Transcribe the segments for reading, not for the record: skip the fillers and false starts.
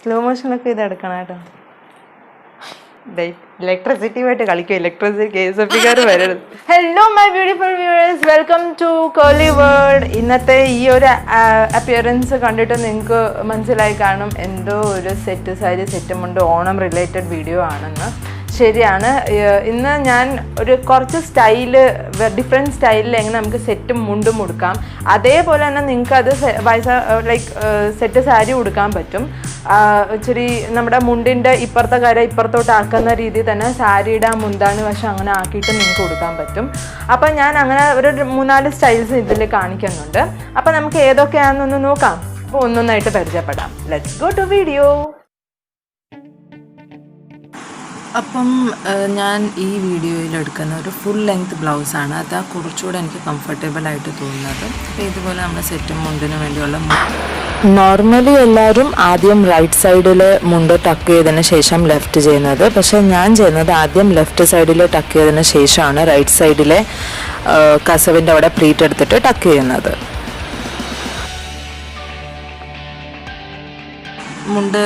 Slow മോഷനൊക്കെ ഇത് എടുക്കണം കേട്ടോ. ഇലക്ട്രിസിറ്റി ആയിട്ട് കളിക്കും. ഇലക്ട്രിസിറ്റി KSFകാർ വരരുത്. Hello my beautiful viewers, welcome to Keli world. ഇന്നത്തെ ഈ ഒരു അപ്പിയറൻസ് കണ്ടിട്ട് നിങ്ങൾക്ക് മനസ്സിലായി കാണും എന്തോ ഒരു സെറ്റ് സാരി സെറ്റുമുണ്ട് ഓണം റിലേറ്റഡ് വീഡിയോ ആണെന്ന്. ശരിയാണ്. ഇന്ന് ഞാൻ ഒരു കുറച്ച് സ്റ്റൈല് ഡിഫറെൻറ്റ് സ്റ്റൈലിൽ എങ്ങനെ നമുക്ക് സെറ്റും മുണ്ടും ഉടുക്കാം, അതേപോലെ തന്നെ നിങ്ങൾക്ക് അത് ലൈക്ക് സെറ്റ് സാരി ഉടുക്കാൻ പറ്റും. ഇച്ചിരി നമ്മുടെ മുണ്ടിൻ്റെ ഇപ്പുറത്തെ കര ഇപ്പുറത്തോട്ട് ആക്കുന്ന രീതിയിൽ തന്നെ സാരിയുടെ ആ മുന്താണി വശം അങ്ങനെ ആക്കിയിട്ട് നിങ്ങൾക്ക് ഉടുക്കാൻ പറ്റും. അപ്പം ഞാൻ അങ്ങനെ ഒരു 3-4 സ്റ്റൈൽസ് ഇതിൽ കാണിക്കുന്നുണ്ട്. അപ്പം നമുക്ക് ഏതൊക്കെയാണെന്നൊന്ന് നോക്കാം. അപ്പോൾ ഒന്നൊന്നായിട്ട് പരിചയപ്പെടാം. Let's go to video. അപ്പം ഞാൻ ഈ വീഡിയോയിൽ എടുക്കുന്ന ഒരു ഫുൾ ലെങ്ത് ബ്ലൗസാണ്. അതാ കുറച്ചുകൂടെ എനിക്ക് കംഫർട്ടബിളായിട്ട് തോന്നുന്നത്. അപ്പോൾ ഇതുപോലെ നമ്മൾ സെറ്റും മുണ്ടിന് വേണ്ടിയുള്ള നോർമലി എല്ലാവരും ആദ്യം റൈറ്റ് സൈഡിൽ മുണ്ട് ടക്ക് ചെയ്തതിന് ശേഷം ലെഫ്റ്റ് ചെയ്യുന്നത്. പക്ഷേ ഞാൻ ചെയ്യുന്നത് ആദ്യം ലെഫ്റ്റ് സൈഡിൽ ടക്ക് ചെയ്തതിന് ശേഷമാണ് റൈറ്റ് സൈഡിലെ കസവിൻ്റെ അവിടെ പ്ലീറ്റ് എടുത്തിട്ട് ടക്ക് ചെയ്യുന്നത്. മുണ്ട്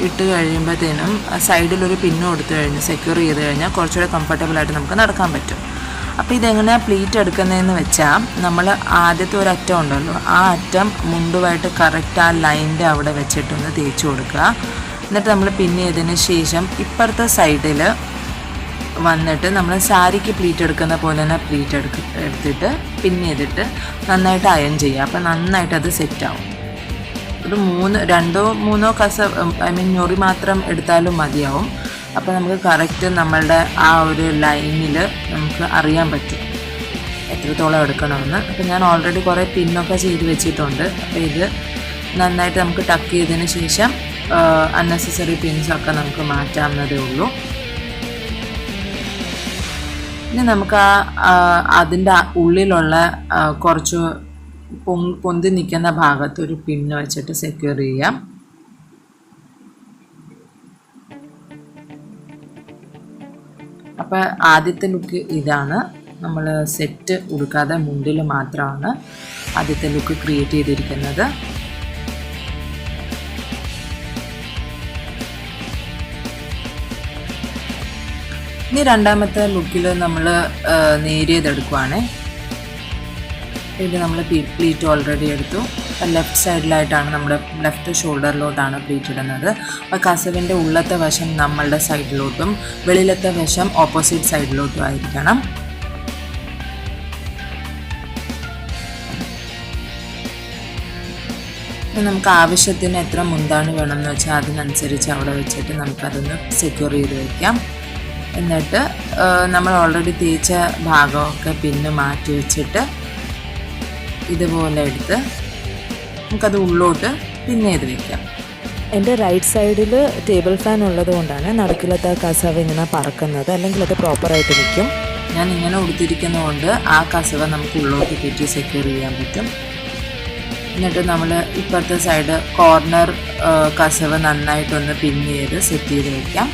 ഇട്ട് കഴിയുമ്പോഴത്തേനും സൈഡിലൊരു പിന്നും കൊടുത്തു കഴിഞ്ഞ് സെക്യൂർ ചെയ്ത് കഴിഞ്ഞാൽ കുറച്ചുകൂടെ കംഫർട്ടബിളായിട്ട് നമുക്ക് നടക്കാൻ പറ്റും. അപ്പോൾ ഇതെങ്ങനെയാണ് പ്ലീറ്റ് എടുക്കുന്നതെന്ന് വെച്ചാൽ, നമ്മൾ ആദ്യത്തെ ഒരു അറ്റം ഉണ്ടല്ലോ, ആ അറ്റം മുണ്ടുമായിട്ട് കറക്റ്റ് ആ ലൈനിൻ്റെ അവിടെ വെച്ചിട്ടൊന്ന് തേച്ച് കൊടുക്കുക. എന്നിട്ട് നമ്മൾ പിൻ ചെയ്തതിന് ശേഷം ഇപ്പുറത്തെ സൈഡിൽ വന്നിട്ട് നമ്മൾ സാരിക്ക് പ്ലീറ്റ് എടുക്കുന്ന പോലെ തന്നെ പ്ലീറ്റ് എടുത്തിട്ട് പിൻ ചെയ്തിട്ട് നന്നായിട്ട് അയൺ ചെയ്യുക. അപ്പോൾ നന്നായിട്ട് അത് സെറ്റാവും. ഒരു 2-3 ഞൊറി മാത്രം എടുത്താലും മതിയാവും. അപ്പോൾ നമുക്ക് കറക്റ്റ് നമ്മളുടെ ആ ഒരു ലൈനിൽ നമുക്ക് അറിയാൻ പറ്റും എത്രത്തോളം എടുക്കണമെന്ന്. അപ്പോൾ ഞാൻ ഓൾറെഡി കുറേ പിന്നൊക്കെ ചെയ്ത് വെച്ചിട്ടുണ്ട്. അപ്പോൾ ഇത് നന്നായിട്ട് നമുക്ക് ടക്ക് ചെയ്തതിന് ശേഷം അൺനെസസറി പിൻസൊക്കെ നമുക്ക് മാറ്റാവുന്നതേ ഉള്ളൂ. ഇനി നമുക്ക് അതിൻ്റെ ഉള്ളിലുള്ള കുറച്ച് പൊന്തി നിൽക്കുന്ന ഭാഗത്ത് ഒരു പിന്ന് വെച്ചിട്ട് സെക്യൂർ ചെയ്യാം. അപ്പോൾ ആദ്യത്തെ ലുക്ക് ഇതാണ്. നമ്മൾ സെറ്റ് ഉടുക്കാതെ മുണ്ടിൽ മാത്രമാണ് ആദ്യത്തെ ലുക്ക് ക്രിയേറ്റ് ചെയ്തിരിക്കുന്നത്. ഇനി രണ്ടാമത്തെ ലുക്കിൽ നമ്മൾ നേരിയതെടുക്കുവാണ്. ഇത് നമ്മൾ പ്ലീറ്റ് ഓൾറെഡി എടുത്തു. ലെഫ്റ്റ് സൈഡിലായിട്ടാണ് നമ്മുടെ ലെഫ്റ്റ് ഷോൾഡറിലോട്ടാണ് പ്ലീറ്റ് ഇടുന്നത്. അപ്പോൾ കസവിൻ്റെ ഉള്ളത്തെ വശം നമ്മളുടെ സൈഡിലോട്ടും വെളിയിലത്തെ വശം ഓപ്പോസിറ്റ് സൈഡിലോട്ടും ആയിരിക്കണം. നമുക്ക് ആവശ്യത്തിന് എത്ര മുന്താണി വേണമെന്ന് വെച്ചാൽ അതിനനുസരിച്ച് അവിടെ വെച്ചിട്ട് നമുക്കതൊന്ന് സെക്യൂർ ചെയ്ത് വയ്ക്കാം. എന്നിട്ട് നമ്മൾ ഓൾറെഡി തേച്ച ഭാഗമൊക്കെ പിന്നെ മാറ്റി വെച്ചിട്ട് ഇതുപോലെ എടുത്ത് നമുക്കത് ഉള്ളോട്ട് പിന്നെ ചെയ്ത് വയ്ക്കാം. എൻ്റെ റൈറ്റ് സൈഡിൽ ടേബിൾ ഫാൻ ഉള്ളത് കൊണ്ടാണ് നടുക്കിലത്തെ കസവ് ഇങ്ങനെ പറക്കുന്നത്, അല്ലെങ്കിൽ അത് പ്രോപ്പറായിട്ട് നിൽക്കും. ഞാൻ ഇങ്ങനെ ഉടുത്തിരിക്കുന്നതുകൊണ്ട് ആ കസവ് നമുക്ക് ഉള്ളോട്ട് കയറ്റി സെക്യൂർ ചെയ്യാൻ പറ്റും. എന്നിട്ട് നമ്മൾ ഇപ്പുറത്തെ സൈഡ് കോർണർ കസവ് നന്നായിട്ടൊന്ന് പിൻ ചെയ്ത് സെറ്റ് ചെയ്ത് വയ്ക്കാം.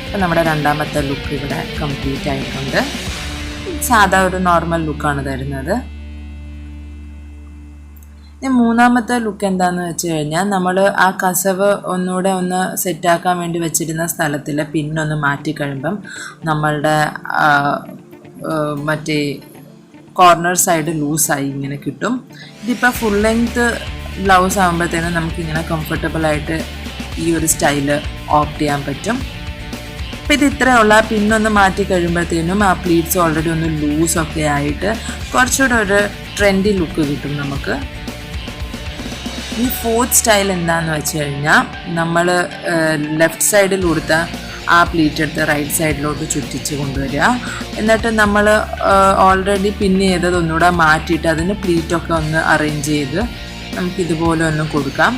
അപ്പോൾ നമ്മുടെ രണ്ടാമത്തെ ലുക്ക് ഇവിടെ കംപ്ലീറ്റ് ആയിട്ടുണ്ട്. സാധാ ഒരു നോർമൽ ലുക്കാണ് തരുന്നത്. മൂന്നാമത്തെ ലുക്ക് എന്താണെന്ന് വെച്ച് കഴിഞ്ഞാൽ, നമ്മൾ ആ കസവ് ഒന്നുകൂടെ ഒന്ന് സെറ്റാക്കാൻ വേണ്ടി വെച്ചിരുന്ന സ്ഥലത്തിൽ പിന്നൊന്ന് മാറ്റി കഴിയുമ്പം നമ്മളുടെ മറ്റേ കോർണർ സൈഡ് ലൂസായി ഇങ്ങനെ കിട്ടും. ഇതിപ്പോൾ ഫുൾ ലെങ്ത്ത് ബ്ലൗസ് ആകുമ്പോഴത്തേനും നമുക്കിങ്ങനെ കംഫർട്ടബിളായിട്ട് ഈ ഒരു സ്റ്റൈല് ഓപ്റ്റ് ചെയ്യാൻ പറ്റും. അപ്പോൾ ഇത് ഇത്രയുള്ള പിന്നൊന്ന് മാറ്റി കഴിയുമ്പോഴത്തേനും ആ പ്ലീറ്റ്സ് ഓൾറെഡി ഒന്ന് ലൂസൊക്കെ ആയിട്ട് കുറച്ചുകൂടെ ഒരു ട്രെൻഡി ലുക്ക് കിട്ടും നമുക്ക്. ഈ ഫോർത്ത് സ്റ്റൈൽ എന്താണെന്ന് വെച്ച് കഴിഞ്ഞാൽ, നമ്മൾ ലെഫ്റ്റ് സൈഡിൽ കൊടുത്ത ആ പ്ലീറ്റ് എടുത്ത് റൈറ്റ് സൈഡിലോട്ട് ചുറ്റിച്ച് കൊണ്ടുവരിക. എന്നിട്ട് നമ്മൾ ഓൾറെഡി പിന്നെ ചെയ്തത് ഒന്നുകൂടെ മാറ്റിയിട്ട് അതിന് പ്ലീറ്റൊക്കെ ഒന്ന് അറേഞ്ച് ചെയ്ത് നമുക്കിതുപോലെ ഒന്ന് കൊടുക്കാം.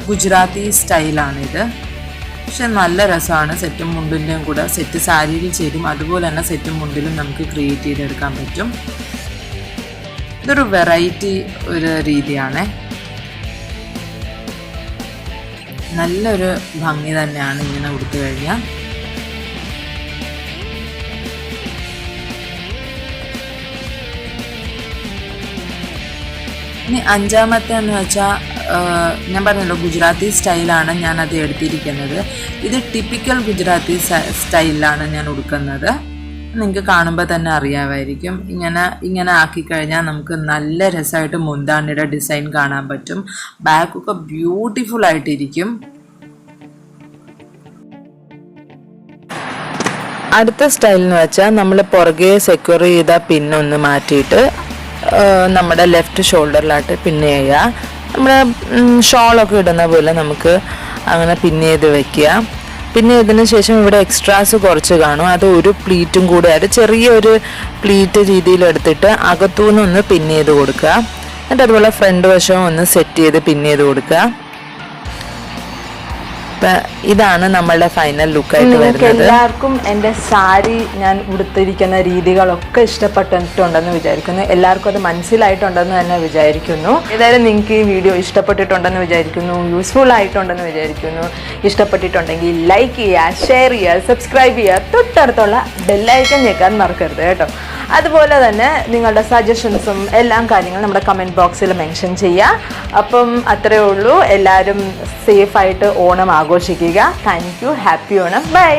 ഗുജറാത്തി സ്റ്റൈലാണിത്. പക്ഷെ നല്ല രസമാണ്. സെറ്റും മുണ്ടിൻ്റെയും കൂടെ സെറ്റ് സാരിയിൽ ചേരും, അതുപോലെ തന്നെ സെറ്റും മുണ്ടിലും നമുക്ക് ക്രിയേറ്റ് ചെയ്തെടുക്കാൻ പറ്റും. ഇതൊരു വെറൈറ്റി ഒരു രീതിയാണ്. നല്ലൊരു ഭംഗി തന്നെയാണ് ഇങ്ങനെ ഉടുത്തു കഴിഞ്ഞാൽ. ഇനി അഞ്ചാമത്തെ എന്ന് വെച്ചാൽ ഞാൻ പറഞ്ഞല്ലോ ഗുജറാത്തി സ്റ്റൈലാണ് ഞാൻ അത് എടുത്തിരിക്കുന്നത്. ഇത് ടിപ്പിക്കൽ ഗുജറാത്തി സ്റ്റൈലിലാണ് ഞാൻ ഉടുക്കുന്നത്. നിങ്ങൾക്ക് കാണുമ്പോൾ തന്നെ അറിയാമായിരിക്കും. ഇങ്ങനെ ആക്കിക്കഴിഞ്ഞാൽ നമുക്ക് നല്ല രസമായിട്ട് മുന്താണിയുടെ ഡിസൈൻ കാണാൻ പറ്റും. ബാക്കൊക്കെ ബ്യൂട്ടിഫുൾ ആയിട്ടിരിക്കും. അടുത്ത സ്റ്റൈൽ എന്ന് വെച്ചാൽ നമ്മൾ പുറകെ സെക്യൂർ ചെയ്ത പിന്നൊന്ന് മാറ്റിയിട്ട് നമ്മുടെ ലെഫ്റ്റ് ഷോൾഡറിലായിട്ട് പിന്ന് ചെയ്യുക. നമ്മുടെ ഷോളൊക്കെ ഇടുന്ന പോലെ നമുക്ക് അങ്ങനെ പിന്ന് ചെയ്ത് വെക്കുക. പിന്നെ ഇതിന് ശേഷം ഇവിടെ എക്സ്ട്രാസ് കുറച്ച് കാണും. അത് ഒരു പ്ലീറ്റും കൂടെ ആയിട്ട് ചെറിയൊരു പ്ലീറ്റ് രീതിയിൽ എടുത്തിട്ട് അകത്തുനിന്നൊന്ന് പിന്ന് ചെയ്ത് കൊടുക്കുക. എന്നിട്ട് അതുപോലെ ഫ്രണ്ട് വശവും ഒന്ന് സെറ്റ് ചെയ്ത് പിന്ന് ചെയ്ത് കൊടുക്കുക. ഇതാണ് നമ്മളുടെ ഫൈനൽ ലുക്കായിട്ട് വരുന്നത്. എല്ലാവർക്കും എൻ്റെ സാരി ഞാൻ ഉടുത്തിരിക്കുന്ന രീതികളൊക്കെ ഇഷ്ടപ്പെട്ടിട്ടുണ്ടെന്ന് വിചാരിക്കുന്നു. എല്ലാവർക്കും അത് മനസ്സിലായിട്ടുണ്ടെന്ന് തന്നെ വിചാരിക്കുന്നു. ഏതായാലും നിങ്ങൾക്ക് ഈ വീഡിയോ ഇഷ്ടപ്പെട്ടിട്ടുണ്ടെന്ന് വിചാരിക്കുന്നു, യൂസ്ഫുൾ ആയിട്ടുണ്ടെന്ന് വിചാരിക്കുന്നു. ഇഷ്ടപ്പെട്ടിട്ടുണ്ടെങ്കിൽ ലൈക്ക് ചെയ്യുക, ഷെയർ ചെയ്യുക, സബ്സ്ക്രൈബ് ചെയ്യുക, തൊട്ടടുത്തുള്ള ബെല്ലൈക്കൺ ഞെക്കാൻ മറക്കരുത് കേട്ടോ. അതുപോലെ തന്നെ നിങ്ങളുടെ സജഷൻസും എല്ലാം കാര്യങ്ങളും നമ്മുടെ കമൻറ്റ് ബോക്സിൽ മെൻഷൻ ചെയ്യുക. അപ്പം അത്രയേ ഉള്ളൂ. എല്ലാവരും സേഫായിട്ട് ഓണം ആഘോഷിക്കുക. Thank you. Happy Onam. By.